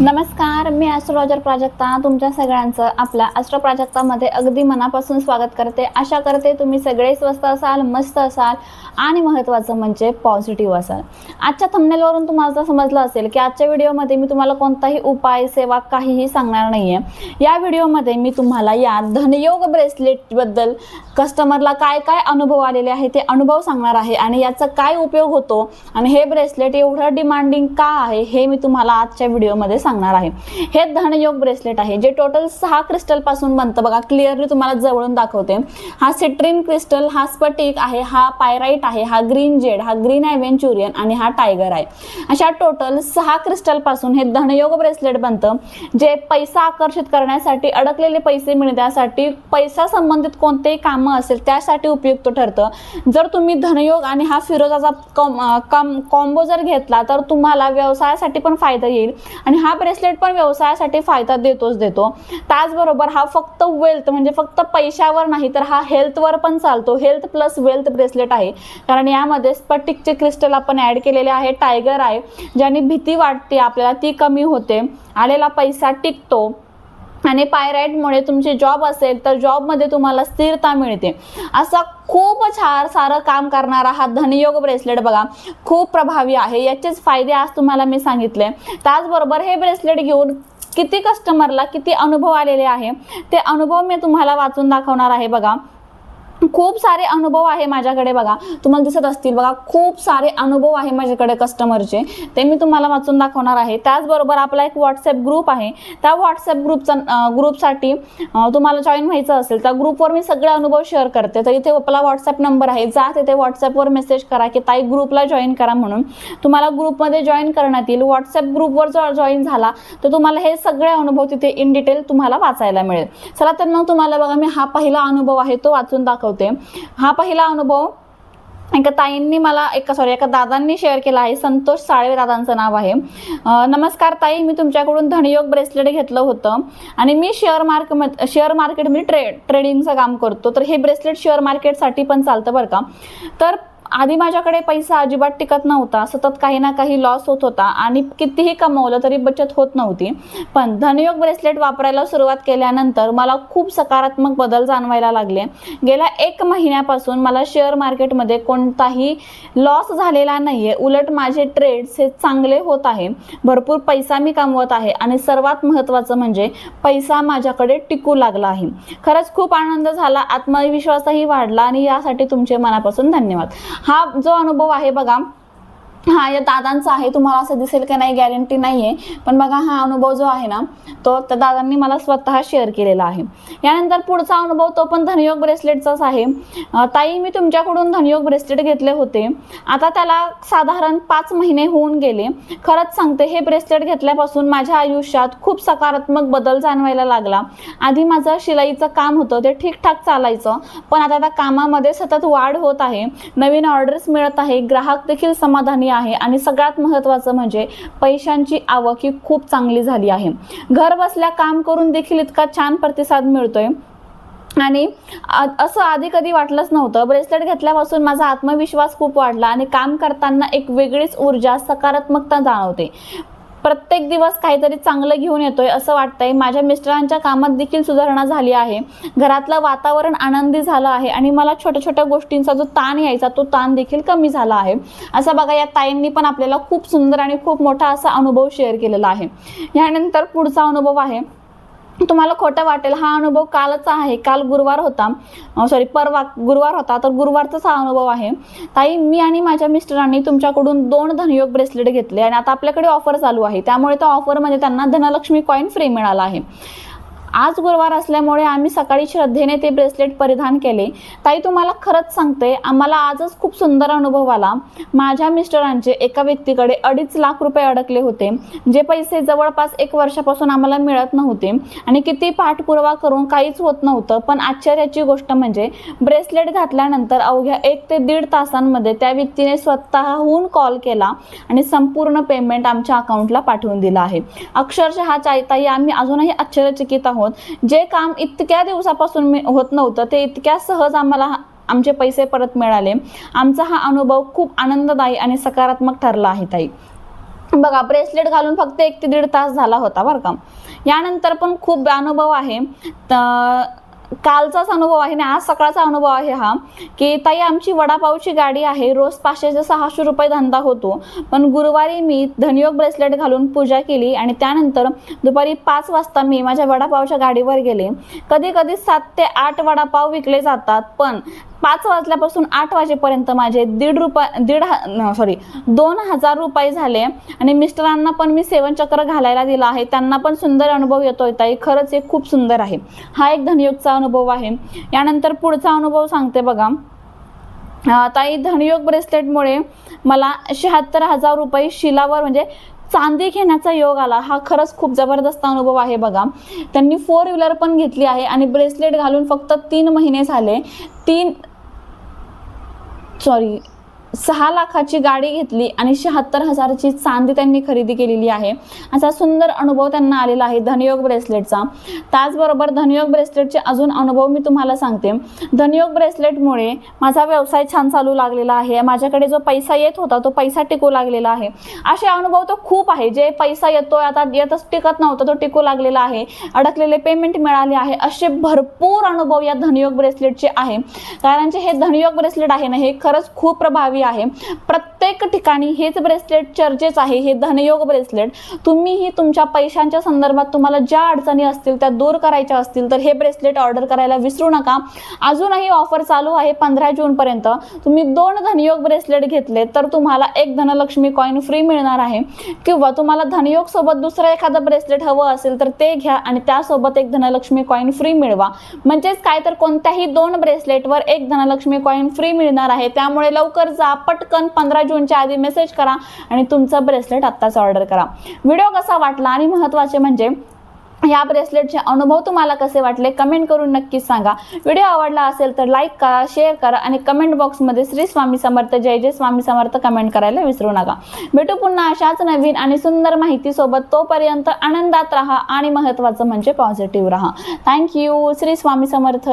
नमस्कार, मी ॲस्ट्रोलॉजर प्राजक्ता तुमच्या सगळ्यांचं आपल्या ॲस्ट्रो प्राजक्तामध्ये अगदी मनापासून स्वागत करते। आशा करते तुम्ही सगळे स्वस्त असाल, मस्त असाल आणि महत्त्वाचं म्हणजे पॉझिटिव्ह असाल। आजच्या थंबनेलवरून तुम्हाला समजलं असेल की आजच्या व्हिडिओमध्ये मी तुम्हाला कोणताही उपाय सेवा काहीही सांगणार नाहीये। या व्हिडिओमध्ये मी तुम्हाला या धनयोग ब्रेसलेटबद्दल कस्टमरला काय काय अनुभव आलेले आहे ते अनुभव सांगणार आहे आणि याचा काय उपयोग होतो आणि हे ब्रेसलेट एवढं डिमांडिंग का आहे हे मी तुम्हाला आजच्या व्हिडिओमध्ये सांगणार आहे। हे धनयोग ब्रेसलेट आहे जे टोटल 6 क्रिस्टल पासून बनतं। बघा क्लिअरली तुम्हाला जवळून दाखवते। हा सिट्रीन क्रिस्टल, हा स्फटिक आहे, हा पायराइट आहे, हा ग्रीन जेड, हा ग्रीन एव्हेंचुरियन आणि हा टायगर आहे। अशा टोटल 6 क्रिस्टल पासून हे धनयोग ब्रेसलेट बनतं जे पैसा आकर्षित करण्यासाठी, अडकलेले पैसे मिळण्यासाठी, पैसा संबंधित कोणतेही काम असेल त्यासाठी उपयुक्त ठरतं। जर तुम्ही धनयोग आणि हा फिरोजाचा कॉम्बो जर घेतला तर तुम्हाला व्यवसायासाठी पण फायदा येईल आणि हा ब्रेसलेट पण व्यवसायासाठी फायदा देतो। त्याचबरोबर हा फक्त वेल्थ म्हणजे फक्त पैशावर नाही तर हा हेल्थवर पण चालतो। हेल्थ प्लस वेल्थ ब्रेसलेट आहे कारण यामध्ये स्फटिकचे क्रिस्टल आपण ऍड केलेले आहे, टायगर आहे ज्याने भीती वाटते आपल्याला ती कमी होते, आलेला पैसा टिकतो आणि पायराइटमुळे तुमची जॉब असेल तर जॉबमध्ये तुम्हाला स्थिरता मिळते। असा खूप सारं काम करणारा हा धनयोग ब्रेसलेट बघा खूप प्रभावी आहे। याचेच फायदे आज तुम्हाला मी सांगितले। त्याचबरोबर हे ब्रेसलेट घेऊन किती कस्टमरला किती अनुभव आलेले आहे ते अनुभव मी तुम्हाला वाचून दाखवणार आहे। बघा खूप सारे अनुभव आहे माझ्याकडे, बघा तुम्हाला दिसत असतील, बघा खूप सारे अनुभव आहे माझ्याकडे कस्टमरचे, ते मी तुम्हाला वाचून दाखवणार आहे। त्याचबरोबर आपला एक व्हॉट्सअप ग्रुप आहे, त्या व्हॉट्सअप ग्रुपसाठी तुम्हाला जॉईन व्हायचं असेल तर ग्रुपवर मी सगळे अनुभव शेअर करते। तर इथे आपला व्हॉट्सअप नंबर आहे, जा तिथे व्हॉट्सअपवर मेसेज करा की ताई ग्रुपला जॉईन करा म्हणून, तुम्हाला ग्रुपमध्ये जॉईन करण्यात येईल। व्हॉट्सअप ग्रुपवर जर जॉईन झाला तर तुम्हाला हे सगळे अनुभव तिथे इन डिटेल तुम्हाला वाचायला मिळेल। चला तर मग तुम्हाला बघा मी हा पहिला अनुभव आहे तो वाचून दाखवते। हा पहिला अनुभव एका ताईंनी मला एका दादांनी शेअर केला आहे। संतोष साळवे दादांचं नाव आहे। नमस्कार ताई, मी तुमच्याकडून धनयोग ब्रेसलेट घेतलं होतं आणि मी शेअर मार्केटमध्ये ट्रेडिंगचं काम करतो। तर हे ब्रेसलेट शेअर मार्केटसाठी पण चालतं बरं का। तर आधी माझ्याकडे पैसा अजिबात टिकत नव्हता, सतत काही ना काही लॉस होत होता आणि कितीही कमवलं तरी बचत होत नव्हती। पण धनयोग ब्रेसलेट वापरायला सुरुवात केल्यानंतर मला खूप सकारात्मक बदल जाणवायला लागले। गेल्या 1 महिन्यापासून मला शेअर मार्केटमध्ये कोणताही लॉस झालेला नाहीये, उलट माझे ट्रेड्स हे चांगले होत आहे, भरपूर पैसा मी कमवत आहे आणि सर्वात महत्त्वाचं म्हणजे पैसा माझ्याकडे टिकू लागला आहे। खरंच खूप आनंद झाला, आत्मविश्वासही वाढला आणि यासाठी तुमचे मनापासून धन्यवाद। हा जो अनुभव आहे बघा हा या दादांचा आहे, तुम्हाला असं दिसेल की नाही गॅरंटी नाहीये, पण बघा हा अनुभव जो आहे ना तो त्या दादांनी मला स्वतः शेअर केलेला आहे। यानंतर पुढचा अनुभव तो पण धनयोग ब्रेसलेटचाच आहे। ताई, मी तुमच्याकडून धनयोग ब्रेसलेट घेतले होते, आता त्याला साधारण 5 महिने होऊन गेले। खरंच सांगते हे ब्रेसलेट घेतल्यापासून माझ्या आयुष्यात खूप सकारात्मक बदल जाणवायला लागला। आधी माझं शिलाईचं काम होतं ते ठीकठाक चालायचं, पण आता त्या कामामध्ये सतत वाढ होत आहे, नवीन ऑर्डर्स मिळत आहे, ग्राहक देखील समाधानी आहे आणि सगळ्यात महत्त्वाचं म्हणजे पैशांची आवक ही खूप चांगली झाली आहे। घर बसल्या काम करून देखील इतका छान प्रतिसाद मिळतोय आणि असं आधी कधी वाटलंच नव्हतं। ब्रेसलेट घेतल्यापासून माझा आत्मविश्वास खूप वाढला आणि काम करताना एक वेगळीच ऊर्जा, सकारात्मकता जाणवते। प्रत्येक दिवस काहीतरी चांगलं घेऊन येतोय असं वाटतंय। माझ्या मिस्टरांच्या कामात देखील सुधारणा झाली आहे, घरातलं वातावरण आनंदी झालं आहे आणि मला छोट्या छोट्या गोष्टींचा जो ताण यायचा तो ताण देखील कमी झाला आहे। असं बघा या ताईंनी पण आपल्याला खूप सुंदर आणि खूप मोठा असा अनुभव शेअर केलेला आहे। यानंतर पुढचा अनुभव आहे, तुम्हाला खोटं वाटेल हा अनुभव कालचा आहे, काल गुरुवार होता, परवा गुरुवार होता, तर गुरुवारचाच हा अनुभव आहे। ताई, मी आणि माझ्या मिस्टरांनी तुमच्याकडून 2 धनयोग ब्रेसलेट घेतले आणि आता आपल्याकडे ऑफर चालू आहे, त्यामुळे त्या ऑफरमध्ये त्यांना धनलक्ष्मी कॉइन फ्री मिळाला आहे। आज गुरुवार असल्यामुळे आम्ही सकाळी श्रद्धेने ते ब्रेसलेट परिधान केले। ताई, तुम्हाला खरंच सांगते आम्हाला आजच खूप सुंदर अनुभव आला। माझ्या मिस्टरांचे एका व्यक्तीकडे 2.5 लाख रुपये अडकले होते, जे पैसे जवळपास 1 वर्षापासून आम्हाला मिळत नव्हते आणि किती पाठपुरावा करून काहीच होत नव्हतं। पण आश्चर्याची गोष्ट म्हणजे ब्रेसलेट घातल्यानंतर अवघ्या 1 ते 1.5 तासांमध्ये त्या व्यक्तीने स्वतःहून कॉल केला आणि संपूर्ण पेमेंट आमच्या अकाउंटला पाठवून दिलं आहे। अक्षरशः ताई आम्ही अजूनही आश्चर्यचकित आहोत, जे काम इतक्या दिवसापासून होत नव्हतं ते इतक्या सहज आम्हाला आमचे पैसे परत मिळाले। आमचा हा अनुभव खूप आनंददायी आणि सकारात्मक ठरला आहे ताई। बघा ब्रेसलेट घालून फक्त 1 ते 1.5 तास झाला होता बरं का. यानंतर पण खूप अनुभव आहे. कालचाच अनुभव आहे आणि आज सकाळचा अनुभव आहे हा, की ताई आमची वडापावची गाडी आहे, रोज 500 ते 600 रुपये धंदा होतो, पण गुरुवारी मी धनयोग ब्रेसलेट घालून पूजा केली आणि त्यानंतर दुपारी 5 वाजता मी माझ्या वडापावच्या गाडीवर गेले. कधी कधी 7 ते 8 वडापाव विकले जातात, पण 5 वाजल्यापासून 8 वाजेपर्यंत माझे 2,000 रुपये झाले आणि मिस्टरांना पण मी 7 चक्र घालायला दिला आहे, त्यांना पण सुंदर अनुभव येतोय ताई, खरंच हे खूप सुंदर आहे. हा एक धनयोगचा अनुभव आहे. यानंतर पुढचा अनुभव सांगते बघा. ताई धनयोग ब्रेसलेटमुळे मला 76,000 रुपये शिलावर म्हणजे चांदी घेण्याचा योग आला. हा खरंच खूप जबरदस्त अनुभव आहे बघा. त्यांनी 4 व्हीलर पण घेतली आहे आणि ब्रेसलेट घालून फक्त 3 महिने झाले. 6 लाखाची गाडी घेतली आणि 76,000ची चांदी त्यांनी खरेदी केलेली आहे. असा सुंदर अनुभव त्यांना आलेला आहे धनयोग ब्रेसलेटचा. त्याचबरोबर धनयोग ब्रेसलेटचे अजून अनुभव मी तुम्हाला सांगते. धनयोग ब्रेसलेटमुळे माझा व्यवसाय छान चालू लागलेला आहे. माझ्याकडे जो पैसा येत होता तो पैसा टिकू लागलेला आहे. असे अनुभव तो खूप आहे. जे पैसा येतोय आता येतच टिकत नव्हता तो टिकू लागलेला आहे. अडकलेले पेमेंट मिळाले आहे. असे भरपूर अनुभव या धनयोग ब्रेसलेटचे आहे. कारण हे धनयोग ब्रेसलेट आहे ना, हे खरंच खूप प्रभावी आहे. प्रत्येक ठिकाणी हेच ब्रेसलेट चर्चेस आहे. हे धनयोग ब्रेसलेट तुम्हीही तुमच्या पैशांच्या संदर्भात तुम्हाला ज्या अडचणी असतील त्या दूर करायच्या असतील तर हे ब्रेसलेट ऑर्डर करायला विसरू नका. अजूनही ऑफर चालू आहे 15 जून पर्यंत. तुम्ही 2 धनयोग ब्रेसलेट घेतले तर तुम्हाला 1 धनलक्ष्मी कॉइन फ्री मिळणार आहे, किंवा तुम्हाला धनयोग सोबत दुसरं एखादं ब्रेसलेट हवं असेल तर ते घ्या आणि त्यासोबत 1 धनलक्ष्मी कॉइन फ्री मिळवा. म्हणजेच काय तर कोणत्याही 2 ब्रेसलेटवर 1 धनलक्ष्मी कॉइन फ्री मिळणार आहे. त्यामुळे लवकर जा, पटकन 15 जूनच्या आधी मेसेज करा आणि तुमचं ब्रेसलेट आत्ताच ऑर्डर करा. व्हिडिओ कसा वाटला आणि महत्त्वाचे म्हणजे या ब्रेसलेटचे अनुभव तुम्हाला कसे वाटले कमेंट करून नक्कीच सांगा. व्हिडिओ आवडला असेल तर लाईक करा, शेअर करा आणि कमेंट बॉक्समध्ये श्री स्वामी समर्थ, जय जय स्वामी समर्थ कमेंट करायला विसरू नका. भेटू पुन्हा अशाच नवीन आणि सुंदर माहितीसोबत. तोपर्यंत आनंदात राहा आणि महत्त्वाचं म्हणजे पॉझिटिव्ह राहा. थँक्यू. श्री स्वामी समर्थ.